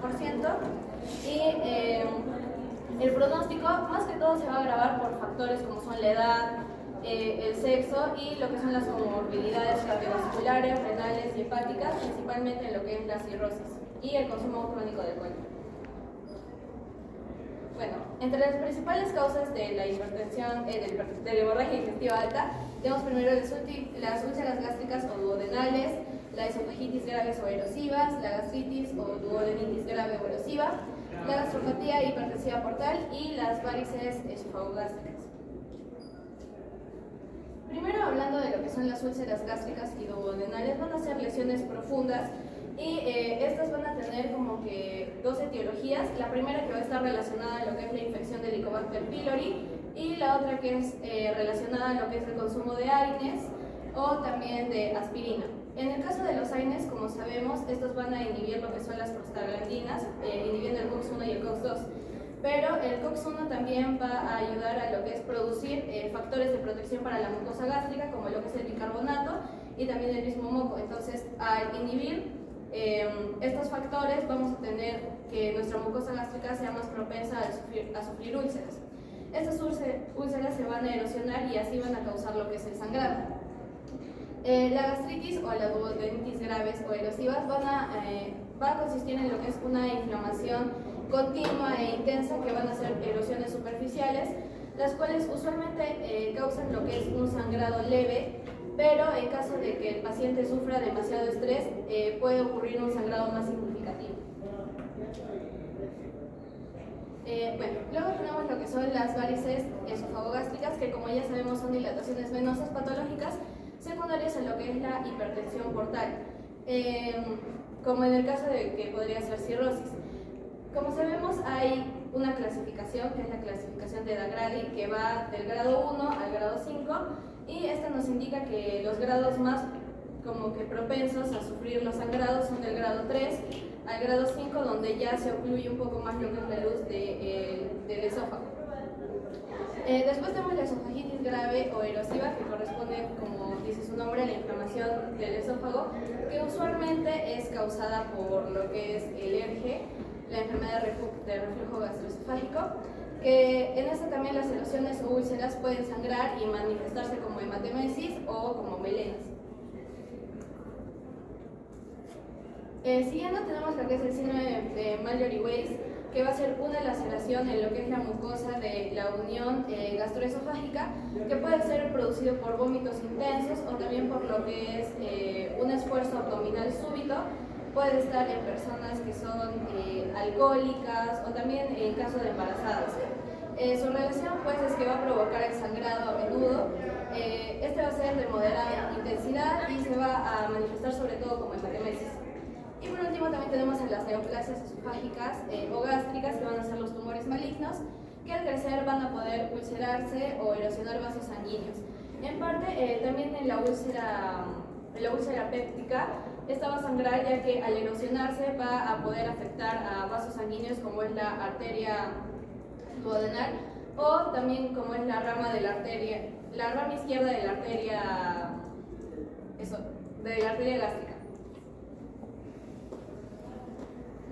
50%. Y el pronóstico, más que todo, se va a agravar por factores como son la edad, el sexo y lo que son las comorbilidades cardiovasculares, renales y hepáticas, principalmente en lo que es la cirrosis y el consumo crónico de alcohol. Bueno, entre las principales causas de la hipertensión, de la hemorragia digestiva alta, tenemos primero las úlceras gástricas o duodenales, la esofagitis graves o erosivas, la gastritis o duodenitis grave o erosiva, la gastropatía hipertensiva portal y las varices esofagogástricas. Primero, hablando de lo que son las úlceras gástricas y duodenales, van a ser lesiones profundas y estas van a tener como que dos etiologías. La primera que va a estar relacionada a lo que es la infección de Helicobacter pylori y la otra que es relacionada a lo que es el consumo de AINES o también de aspirina. En el caso de los AINES, como sabemos, estos van a inhibir lo que son las prostaglandinas, inhibiendo el COX-1 y el COX-2. Pero el COX-1 también va a ayudar a lo que es producir factores de protección para la mucosa gástrica, como lo que es el bicarbonato y también el mismo moco. Entonces, al inhibir estos factores, vamos a tener que nuestra mucosa gástrica sea más propensa a sufrir úlceras. Estas úlceras se van a erosionar y así van a causar lo que es el sangrado. La gastritis o la duodenitis graves o erosivas va a consistir en lo que es una inflamación continua e intensa, que van a ser erosiones superficiales, las cuales usualmente causan lo que es un sangrado leve, pero en caso de que el paciente sufra demasiado estrés, puede ocurrir un sangrado más significativo. Bueno, luego tenemos lo que son las varices esofagogástricas, que como ya sabemos son dilataciones venosas patológicas secundarias a lo que es la hipertensión portal, como en el caso de que podría ser cirrosis. Como sabemos, hay una clasificación, que es la clasificación de Dagradi, que va del grado 1 al grado 5, y esta nos indica que los grados más como que propensos a sufrir los sangrados son del grado 3 al grado 5, donde ya se ocluye un poco más lo que es la luz del esófago. Después tenemos la esofagitis grave o erosiva, que corresponde, como dice su nombre, a la inflamación del esófago, que usualmente es causada por lo que es el ERG, la enfermedad de reflujo gastroesofágico, que en esta también las erosiones o úlceras pueden sangrar y manifestarse como hematemesis o como melenas. Siguiendo tenemos lo que es el síndrome de Mallory-Weiss, que va a ser una laceración en lo que es la mucosa de la unión gastroesofágica, que puede ser producido por vómitos intensos o también por lo que es un esfuerzo abdominal súbito. Puede estar en personas que son alcohólicas o también en caso de embarazadas. Su relación pues es que va a provocar el sangrado a menudo. Este va a ser de moderada intensidad y se va a manifestar sobre todo como hematemesis. Y por último también tenemos a las neoplasias esofágicas o gástricas, que van a ser los tumores malignos, que al crecer van a poder ulcerarse o erosionar vasos sanguíneos. En parte también en la úlcera péptica, esta va a sangrar, ya que al erosionarse va a poder afectar a vasos sanguíneos como es la arteria duodenal o también como es la rama izquierda de la arteria gástrica.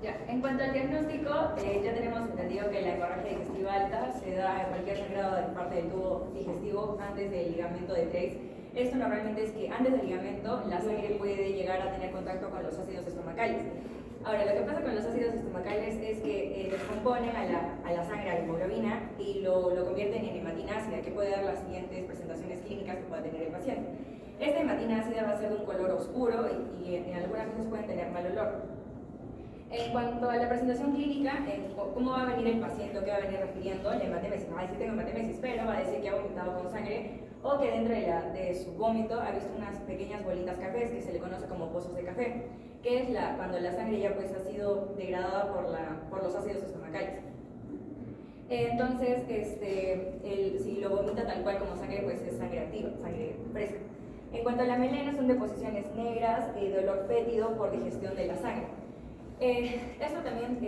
Ya, en cuanto al diagnóstico, ya tenemos entendido que la hemorragia digestiva alta se da en cualquier sangrado de parte del tubo digestivo antes del ligamento de Trex. Esto normalmente es que antes del ligamento la sangre puede llegar a tener contacto con los ácidos estomacales. Ahora, lo que pasa con los ácidos estomacales es que descomponen a la sangre, a la hemoglobina, y lo convierten en hematina ácida, que puede dar las siguientes presentaciones clínicas que pueda tener el paciente. Esta hematina ácida va a ser de un color oscuro y en algunas veces pueden tener mal olor. En cuanto a la presentación clínica, ¿cómo va a venir el paciente o qué va a venir refiriendo? La hematemesis, no va a decir tengo hematemesis, pero va a decir que ha vomitado con sangre o que dentro de su vómito ha visto unas pequeñas bolitas cafés, que se le conoce como pozos de café, que es cuando la sangre ya pues ha sido degradada por los ácidos estomacales. Entonces, si lo vomita tal cual como sangre, pues es sangre activa, sangre fresca. En cuanto a la melena, son deposiciones negras de olor fétido por digestión de la sangre. Esto también, si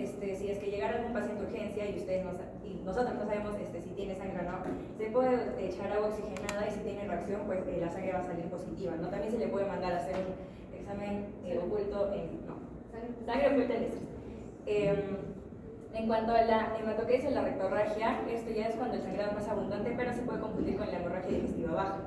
es que llegara algún paciente de urgencia y nosotros no sabemos si tiene sangre o no, se puede echar agua oxigenada y si tiene reacción, pues la sangre va a salir positiva, ¿no? También se le puede mandar a hacer un examen oculto, sangre oculta en estrés. En cuanto a la hematoquesia y la rectorragia, esto ya es cuando el sangrado es más abundante, pero se puede confundir con la hemorragia digestiva baja.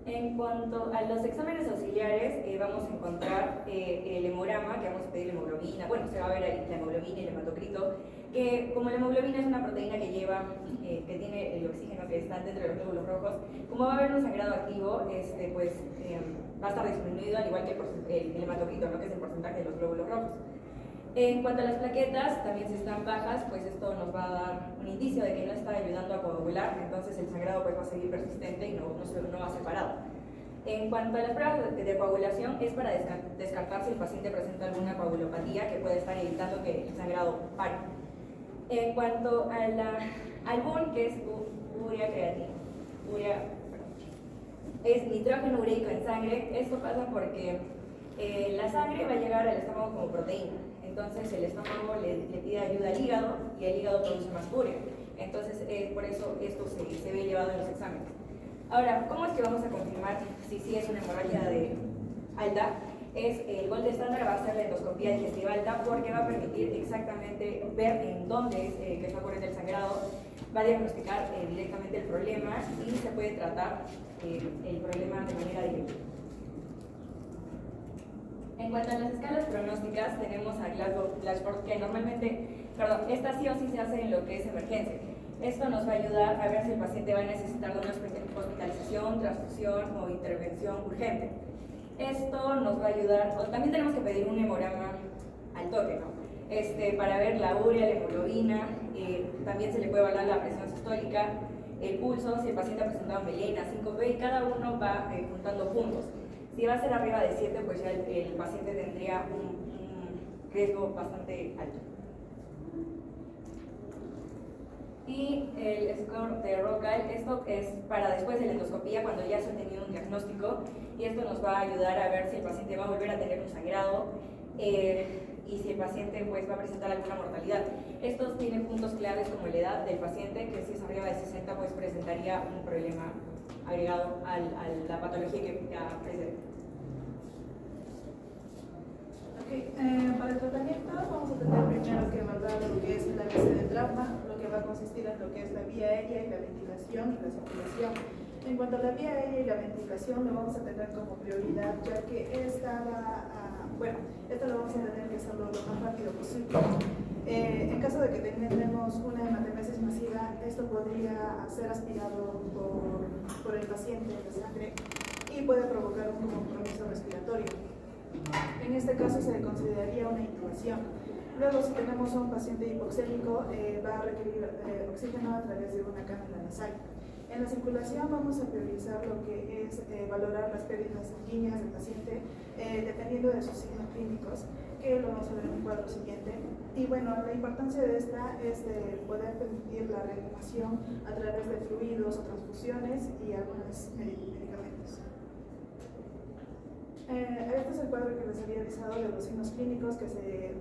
En cuanto a los exámenes auxiliares, vamos a encontrar el hemograma, que vamos a pedir la hemoglobina, bueno, se va a ver ahí la hemoglobina y el hematocrito, que como la hemoglobina es una proteína que lleva, que tiene el oxígeno que está dentro de los glóbulos rojos, como va a haber un sangrado activo, pues va a estar disminuido, al igual que el hematocrito, ¿no? Que es el porcentaje de los glóbulos rojos. En cuanto a las plaquetas, también si están bajas, pues esto nos va a dar un indicio de que no está ayudando a coagular, entonces el sangrado pues va a seguir persistente y no va a ser parado. En cuanto a las pruebas de coagulación, es para descartar si el paciente presenta alguna coagulopatía que puede estar evitando que el sangrado pare. En cuanto a al BUN, que es urea creatina, es nitrógeno ureico en sangre. Esto pasa porque la sangre va a llegar al estómago como proteína. Entonces el estómago le pide ayuda al hígado y el hígado produce más urea. Entonces por eso esto se ve elevado en los exámenes. Ahora, ¿cómo es que vamos a confirmar si sí es una hemorragia alta? El gol de estándar va a ser la endoscopía digestiva alta, porque va a permitir exactamente ver en dónde es que está ocurriendo el sangrado, va a diagnosticar directamente el problema y se puede tratar el problema de manera directa. En cuanto a las escalas pronósticas, tenemos a Glasgow, que normalmente, esta sí o sí se hace en lo que es emergencia. Esto nos va a ayudar a ver si el paciente va a necesitar de una hospitalización, transfusión o intervención urgente. Esto nos va a ayudar, o también tenemos que pedir un hemograma al toque, ¿no? Para ver la urea, la hemoglobina, también se le puede evaluar la presión sistólica, el pulso, si el paciente ha presentado melena, síncope, y cada uno va juntando puntos. Si va a ser arriba de 7, pues ya el paciente tendría un riesgo bastante alto. Y el score de Rockall, esto es para después de la endoscopía, cuando ya se ha tenido un diagnóstico, y esto nos va a ayudar a ver si el paciente va a volver a tener un sangrado y si el paciente pues va a presentar alguna mortalidad. Estos tienen puntos claves como la edad del paciente, que si es arriba de 60 pues presentaría un problema agregado a la patología que ya presenta. Para el tratamiento vamos a tener primero que evaluar lo que es la base de trauma, lo que va a consistir en lo que es la vía aérea y la ventilación y la circulación. En cuanto a la vía aérea y la ventilación, lo vamos a tener como prioridad, ya que esta lo vamos a tener que hacerlo lo más rápido posible. En caso de que tenemos una hematemesis masiva, esto podría ser aspirado por el paciente de sangre y puede provocar un compromiso respiratorio. En este caso se consideraría una intubación. Luego, si tenemos a un paciente hipoxémico, va a requerir oxígeno a través de una cánula nasal. En la circulación vamos a priorizar lo que es valorar las pérdidas sanguíneas del paciente dependiendo de sus signos clínicos, que lo vamos a ver en un cuadro siguiente. Y bueno, la importancia de esta es de poder permitir la reanimación a través de fluidos o transfusiones y algunos medicamentos. Este es el cuadro que les había avisado de los signos clínicos que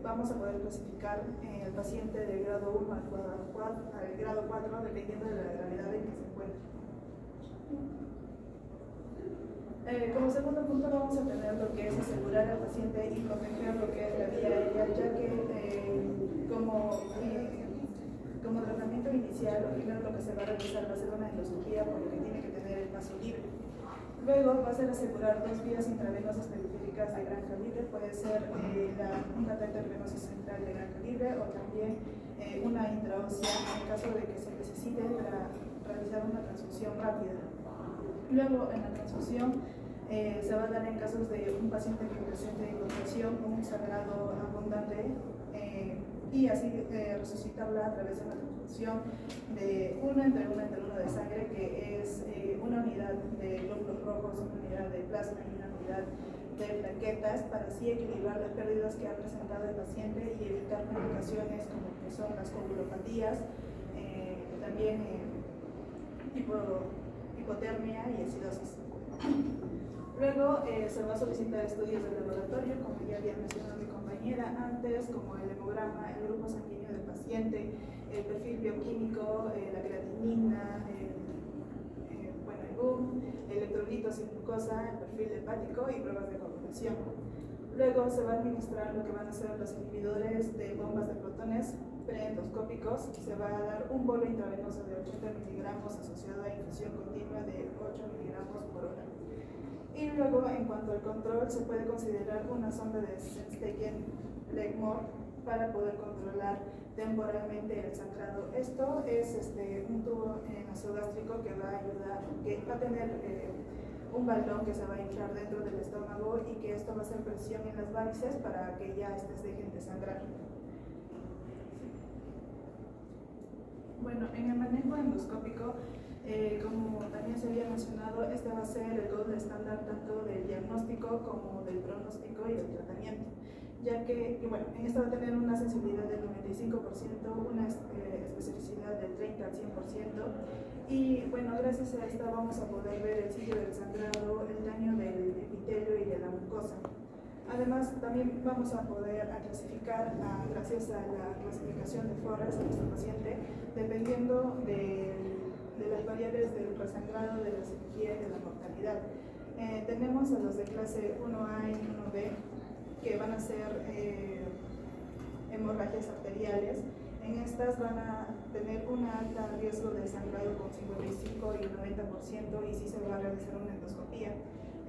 vamos a poder clasificar en el paciente de grado 1 al grado 4, dependiendo de la gravedad en que se encuentre. Como segundo punto vamos a tener lo que es asegurar al paciente y proteger lo que es la vía aérea, ya que como tratamiento inicial, lo primero lo que se va a realizar va a ser una endoscopía, por lo que tiene que tener el paso libre. Luego va a ser asegurar 2 vías intravenosas periféricas de gran calibre, puede ser un catéter venoso central de gran calibre o también una intraósea en caso de que se necesite para realizar una transfusión rápida. Luego en la transfusión se va a dar en casos de un paciente que presente hipotensión o un sangrado abundante y así resucitarla a través de una transfusión de 1 entre 1 de sangre, que es una unidad de glóbulos rojos, una unidad de plasma y una unidad de plaquetas, para así equilibrar las pérdidas que ha presentado el paciente y evitar complicaciones como que son las coagulopatías, también hipotermia y acidosis. Luego se va a solicitar estudios de laboratorio, como ya había mencionado mi compañera antes, como el hemograma, el grupo sanguíneo del paciente, el perfil bioquímico, la creatinina, el BUM, electrolitos y glucosa, el perfil hepático y pruebas de coagulación. circulación. Luego se va a administrar lo que van a ser los inhibidores de bombas de protones preendoscópicos. Se va a dar un bolo intravenoso de 80 miligramos asociado a infusión continua de 8 miligramos por hora. Y luego, en cuanto al control, se puede considerar una sonda de Sennstein-Legmore para poder controlar temporalmente el sangrado. Esto es un tubo nasogástrico que va a ayudar, que va a tener un balón que se va a inflar dentro del estómago y que esto va a hacer presión en las varices para que ya dejen de sangrar. Bueno, en el manejo endoscópico, como también se había mencionado, este va a ser el gold estándar tanto del diagnóstico como del pronóstico y del tratamiento, ya que bueno, en esta va a tener una sensibilidad del 95%, una especificidad del 30 al 100%, y bueno, gracias a esta vamos a poder ver el sitio del sangrado, el daño del epitelio y de la mucosa. Además, también vamos a poder clasificar, gracias a la clasificación de Forrest a nuestro paciente, dependiendo de las variables del resangrado, de la cirugía y de la mortalidad. Tenemos a los de clase 1A y 1B, que van a ser hemorragias arteriales. En estas van a tener un alto riesgo de sangrado con 55 y 90%, y sí se va a realizar una endoscopía.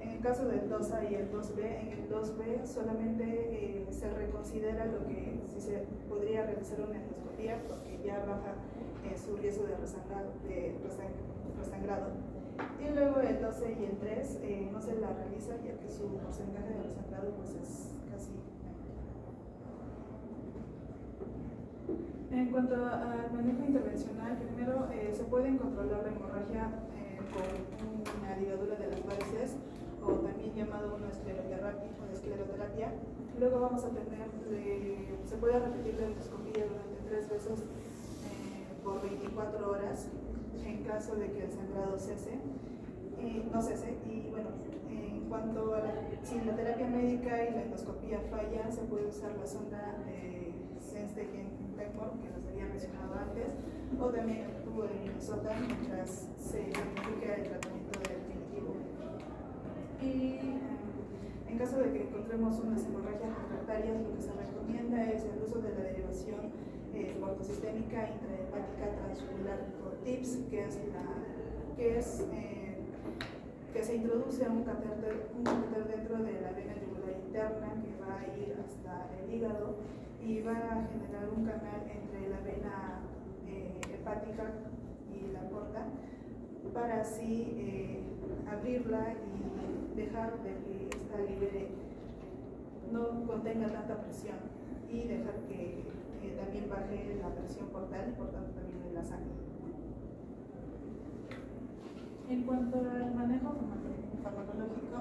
En el caso del 2A y el 2B, en el 2B solamente se reconsidera lo que si se podría realizar una endoscopía, porque ya baja su riesgo de resangrado. Y luego el 12 y el 3 no se la realiza, ya que su porcentaje de resangrado pues es casi. En cuanto al manejo intervencional, primero se pueden controlar la hemorragia con una ligadura de las varices, o también llamado una escleroterapia. Luego vamos a tener, se puede repetir la endoscopía durante 3 veces por 24 horas en caso de que el sangrado no cese. Y bueno, en cuanto a si la terapia médica y la endoscopía fallan, se puede usar la sonda de Sennstein-Legmore, que nos había mencionado antes, o también el tubo de Minnesota mientras se planifica el tratamiento definitivo. Y en caso de que encontremos unas hemorragias refractarias, lo que se recomienda es el uso de la derivación portosistémica intrahepática transjugular por TIPS, que se introduce un catéter dentro de la vena yugular interna que va a ir hasta el hígado y va a generar un canal entre la vena hepática y la porta, para así abrirla y dejar de que esta no contenga tanta presión, y dejar que también baje la presión portal y por tanto también de la sangre. En cuanto al manejo farmacológico,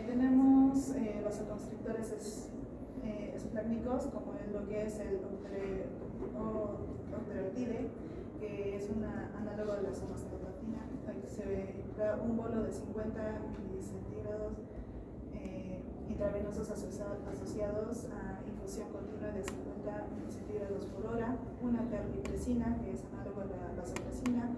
tenemos vasoconstrictores esplácnicos, como es lo que es el octreotide, que es una análogo de la somatostatina. Se da un bolo de 50 milicentígrados intravenosos asociados a infusión continua de 50 milicentígrados por hora, una terlipresina, que es análogo a la vasopresina,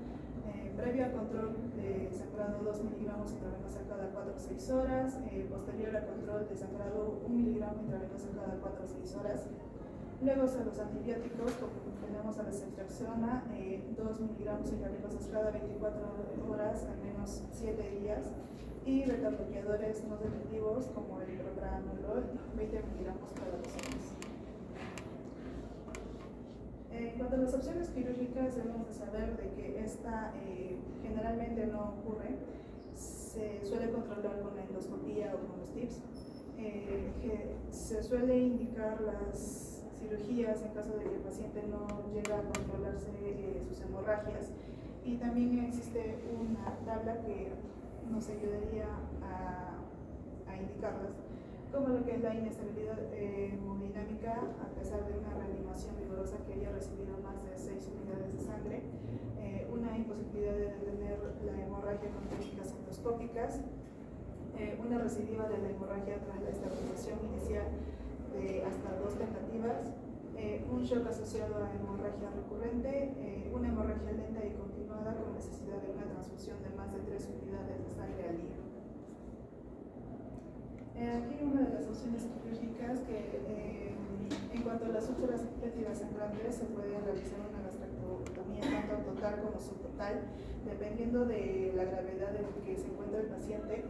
previo al control de sangrado 2 miligramos intravenosa cada 4 o 6 horas, posterior al control de sangrado 1 miligramo intravenosa cada 4 o 6 horas. Luego a los antibióticos, como tenemos a la ceftriaxona, 2 miligramos intravenosos cada 24 horas, al menos 7 días, y betabloqueadores no selectivos como el propranolol, 20 miligramos cada 2 horas. En cuanto a las opciones quirúrgicas, debemos de saber de que esta generalmente no ocurre. Se suele controlar con la endoscopía o con los TIPS. Se suele indicar las cirugías en caso de que el paciente no llega a controlarse sus hemorragias, y también existe una tabla que nos ayudaría a indicarlas, como lo que es la inestabilidad hemodinámica a pesar de una reanimación vigorosa que haya recibido más de 6 unidades de sangre, una imposibilidad de detener la hemorragia con técnicas endoscópicas, una recidiva de la hemorragia tras la estabilización inicial de hasta 2 tentativas, un shock asociado a hemorragia recurrente, una hemorragia lenta y continuada con necesidad de una transfusión de más de 3 unidades de sangre al día. Aquí una de las opciones quirúrgicas que en cuanto a las úlceras péptidas sangrantes se puede realizar una gastrectomía tanto total como subtotal dependiendo de la gravedad en que se encuentra el paciente.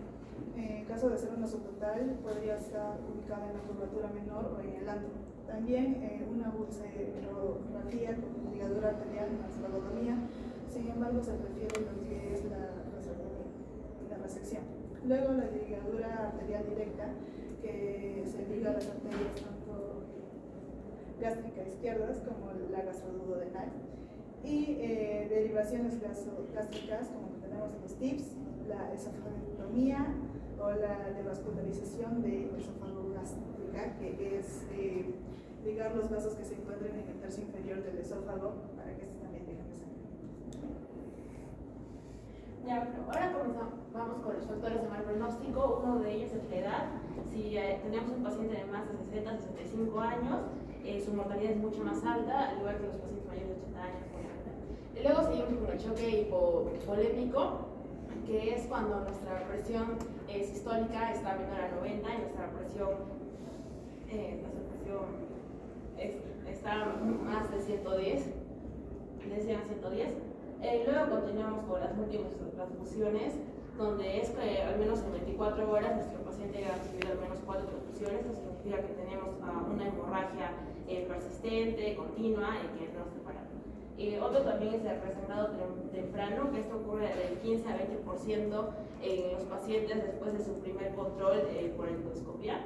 En caso de ser una subtotal podría estar ubicada en la curvatura menor o en el antro. También una ulcerografía con ligadura arterial más vagotomía, sin embargo se prefiere lo que es la resección. Luego la ligadura arterial directa, que se liga a las arterias tanto gástrica izquierdas como la gastroduodenal. Y derivaciones gástricas, como que tenemos en los TIPS, la esofagectomía o la devascularización de esófago gástrica, que es ligar los vasos que se encuentran en el tercio inferior del esófago para que estos también dejen de sangrar. Ya, pero ahora vamos con los factores de mal pronóstico. Uno de ellos es la edad. Si tenemos un paciente de más de 60 a 65 años, su mortalidad es mucho más alta, al igual que los pacientes mayores de 80 años. Y luego seguimos con el choque hipovolémico, que es cuando nuestra presión sistólica está menor a 90 y nuestra presión está más de 110, de 100 a 110. Luego continuamos con las múltiples transfusiones, donde es que al menos en 24 horas nuestro paciente ha recibido al menos 4 transfusiones. Eso significa que tenemos una hemorragia persistente, continua y que no se para. Otro también es el resangrado temprano, que esto ocurre del 15 a 20% en los pacientes después de su primer control por endoscopia,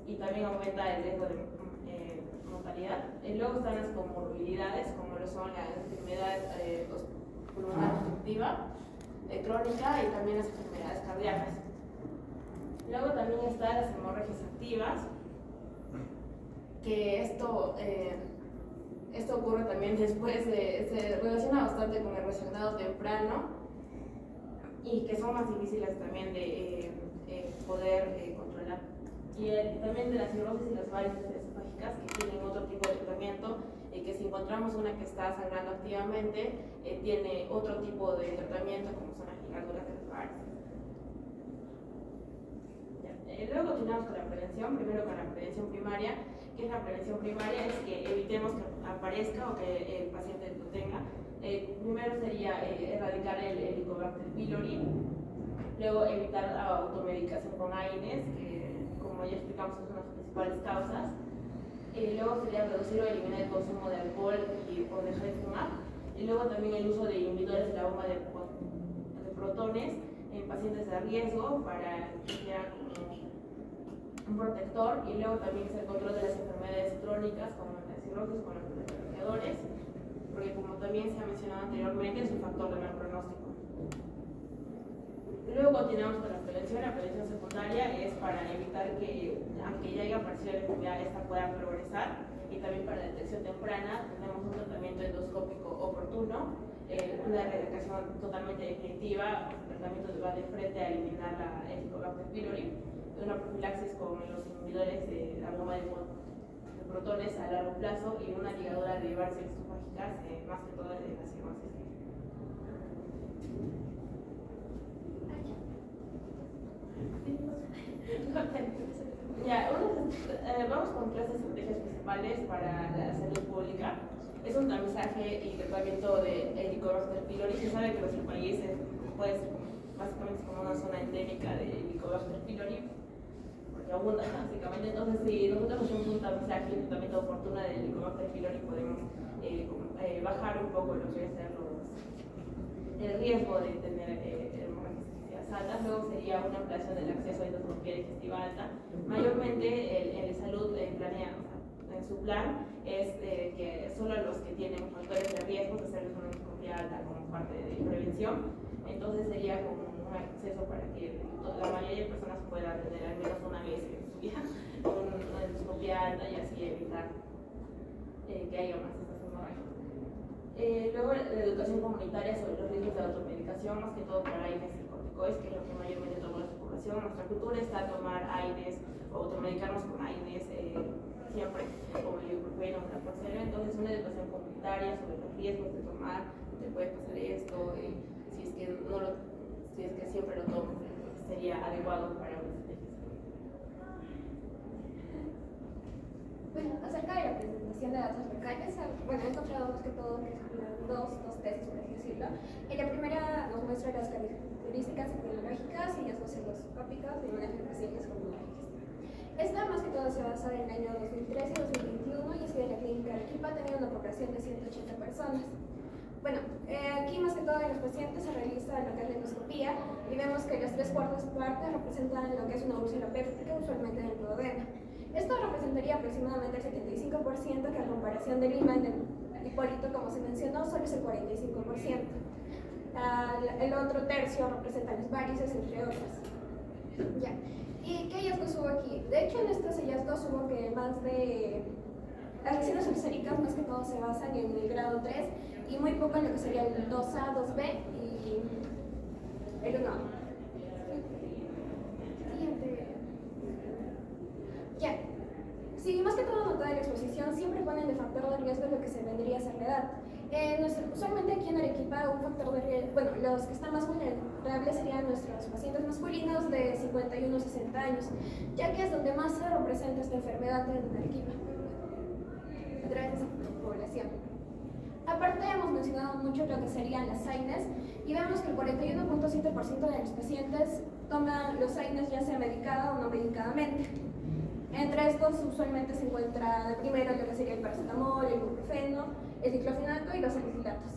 y también aumenta el riesgo de mortalidad. Luego están las comorbilidades, como lo son la enfermedad pulmonar obstructiva crónica y también las enfermedades cardíacas. Luego también están las hemorragias activas, que esto ocurre también después se relaciona bastante con el resangrado temprano y que son más difíciles también de poder controlar. Y también de la cirrosis y las varices esofágicas, que tienen otro tipo de tratamiento, que si encontramos una que está sangrando activamente, tiene otro tipo de tratamiento, como son las ligaduras de las varices. Luego continuamos con la prevención, primero con la prevención primaria. ¿Qué es la prevención primaria? Es que evitemos que aparezca o que el paciente lo tenga. Primero sería erradicar el Helicobacter pylori, luego evitar la automedicación con AINES, que como ya explicamos son las principales causas. Luego sería reducir o eliminar el consumo de alcohol o dejar de fumar. Y luego también el uso de inhibidores de la bomba de protones en pacientes de riesgo para que sea un protector. Y luego también es el control de las enfermedades crónicas como la cirrosis con los bloqueadores, porque como también se ha mencionado anteriormente es un factor de mal pronóstico. Luego continuamos con la prevención. La prevención secundaria es para evitar que, aunque ya haya aparecido la enfermedad, esta pueda progresar, y también para la detección temprana tenemos un tratamiento endoscópico oportuno, una erradicación totalmente definitiva. El tratamiento va de frente a eliminar la Helicobacter pylori, una profilaxis con los inhibidores de la bomba de protones a largo plazo y una ligadura de varices esofágicas, más que todo de la cirrosis. Vamos con tres estrategias principales para la salud pública. Es un tamizaje y tratamiento de Helicobacter pylori. Se sabe que nuestro país puede ser básicamente como una zona endémica de Helicobacter pylori, porque abunda básicamente. Entonces, si nosotros hacemos un tamizaje y un tratamiento oportuno de Helicobacter pylori, podemos bajar un poco lo que es el riesgo de tener hemorragias altas. Luego sería una ampliación del acceso a endoscopia digestiva alta. Mayormente el salud planea, en su plan, es que solo los que tienen factores de riesgo de hacerles una endoscopia alta como parte de prevención. Entonces sería como un acceso para que la mayoría de personas puedan tener al menos una vez en su vida una endoscopia alta y así evitar que haya más estas hemorragias. Luego la educación comunitaria sobre los riesgos de automedicación, más que todo para AINES y corticoides, que es lo que mayormente toma la población. Nuestra cultura está tomar AINES o automedicarnos con AINES siempre, como el ibuprofeno o la porcena. Entonces una educación comunitaria sobre los riesgos de tomar, te puede pasar esto, si es que siempre lo tomas, sería adecuado para una estrategia. Bueno, acerca de la presentación de datos locales, bueno, he encontrado más que todo que son dos tesis, por así decirlo. En la primera nos muestra las características epidemiológicas y hallazgos endoscópicos de manejo de pacientes con hemorragias. Esta más que todo se basa en el año 2013 y 2021 y es que la clínica de Arequipa tenía una población de 180 personas. Bueno, aquí más que todo en los pacientes se realiza lo que es la endoscopía y vemos que las 3/4 partes representan lo que es una úlcera péptica, usualmente en el duodeno. Esto representaría aproximadamente el 75%, que a comparación de Lima y del Hipólito, como se mencionó, solo es el 45%. El otro tercio representa las varices, entre otras. Ya. ¿Y qué hallazgos hubo aquí? De hecho, en estos hallazgos hubo que más de... Las lesiones ulcéricas más que todo se basan en el grado 3 y muy poco en lo que sería el 2A, 2B y el 1A. Siguiente. Ya. Sí, más que todo nota de la exposición, siempre ponen de factor de riesgo lo que se vendría a ser la edad. Usualmente aquí en Arequipa un factor de riesgo, bueno, los que están más vulnerables serían nuestros pacientes masculinos de 51 a 60 años, ya que es donde más se representa esta enfermedad en Arequipa, a través de esa población. Aparte hemos mencionado mucho lo que serían las AINES y vemos que el 41.7% de los pacientes toman los AINES ya sea medicada o no medicadamente. Entre estos usualmente se encuentra de primero lo que sería el paracetamol, el ibuprofeno, el diclofenaco y los salicilatos.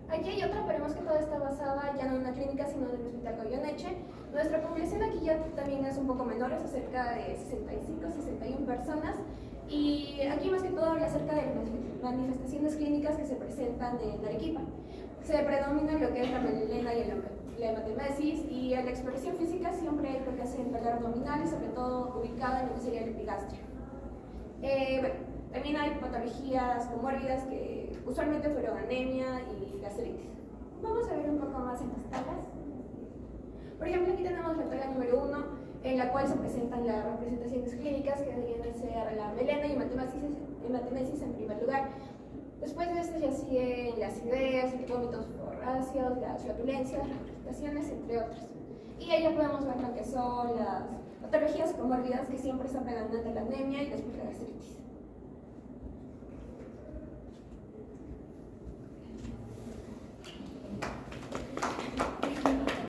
Aquí hay otra, pero más que todo está basada ya no en una clínica, sino en el Hospital Goyeneche. Nuestra población aquí ya también es un poco menor, es cerca de 65, 61 personas. Y aquí más que todo habla acerca de las manifestaciones clínicas que se presentan en Arequipa. Se predomina lo que es la melena y la hematemesis, y en la exploración física siempre hay lo que hacen dolor abdominal y sobre todo ubicada en lo que sería el epigastrio. Bueno, también hay patologías comórbidas que usualmente fueron anemia y gastritis. Vamos a ver un poco más en las tablas. Por ejemplo, aquí tenemos la tabla número 1, en la cual se presentan las representaciones clínicas que deberían de ser la melena y hematemesis en primer lugar. Después de esto ya siguen las ideas, los vómitos forráceos, las flatulencias, las regurgitaciones, entre otras. Y ahí ya podemos ver lo que son las patologías comórbidas que siempre están predominando la anemia y después la gastritis.